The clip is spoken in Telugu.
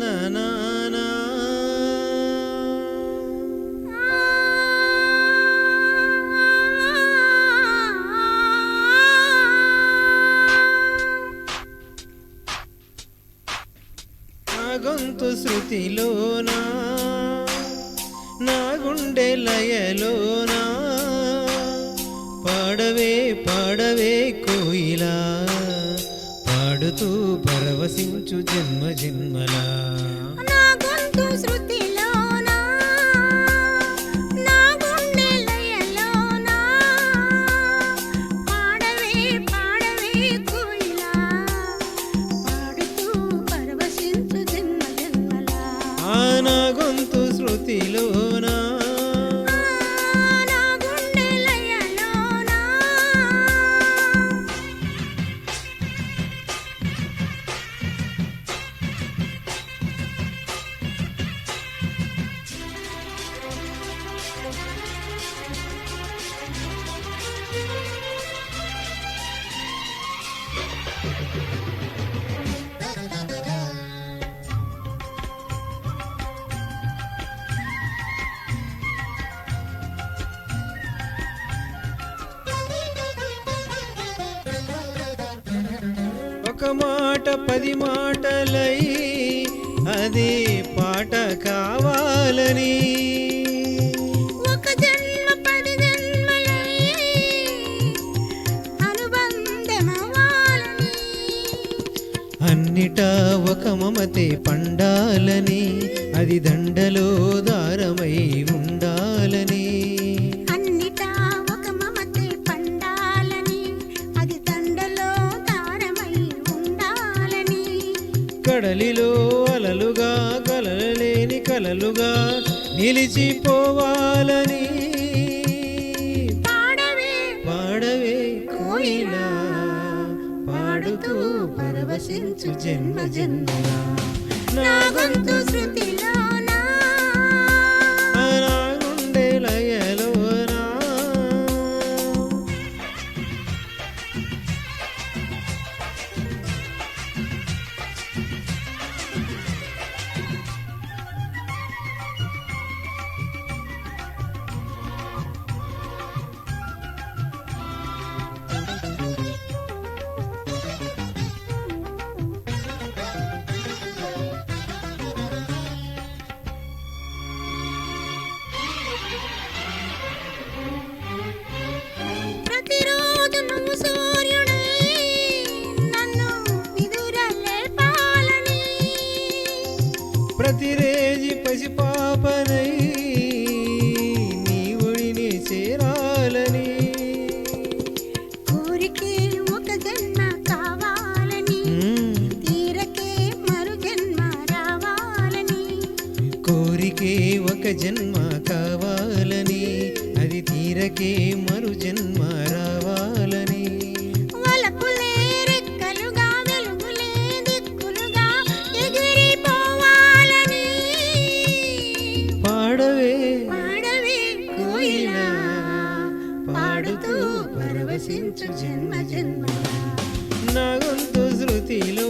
నా నా నా గొంతు శృతిలోనా నా గుండె లయలోనా పాడవే పాడవే కోయిలా పాడుతూ పరవశించు జన్మ జన్మలా నా గొంతు శృతిలోనా నా గుండె లయలోనా పాడవే పాడవే కోయిలా పాడుతూ పరవశించు జన్మ జన్మలా నా గొంతు శృతిలోనా ఒక మాట 10 మాటలై అది పాట కావాలని ఒక జన్మ 10 జన్మలై అనుబంధమవ్వాలని అన్నిటా ఒక మమతే పండాలని అది దండలో దారమై ఉండాలని అన్నిటా ఒక మమతే పండాలని అది దండలో దారమై ఉండాలని కడలిలో అలలుగా కలలేని కలలుగా నిలిచిపోవాలని పాడవే పాడవే కోయిలా పాడుతూ పరవశించు జన్మ జన్మలా నా గొంతు శృతిలోనా నా గుండె లయలోనా ప్రతిరోజు నువ్వు సూర్యుడై నన్ను ఎదురలేపాలని ప్రతిరేజి పసిపాపనై నీ ఒడిని చేరాలని కోరికే ఒక జన్మ కావాలని తీరకే మరు జన్మ రావాలని కోరికే ఒక జన్మ కావాలని అది తీరకే మరు జన్మ రావాలని వలపులే రెక్కలుగా వెలుగులే దిక్కులుగా ఎగిరిపోవాలని పాడవే పాడవే కోయిలా పాడుతూ పరవశించు జన్మ జన్మ నా గొంతు శృతిలో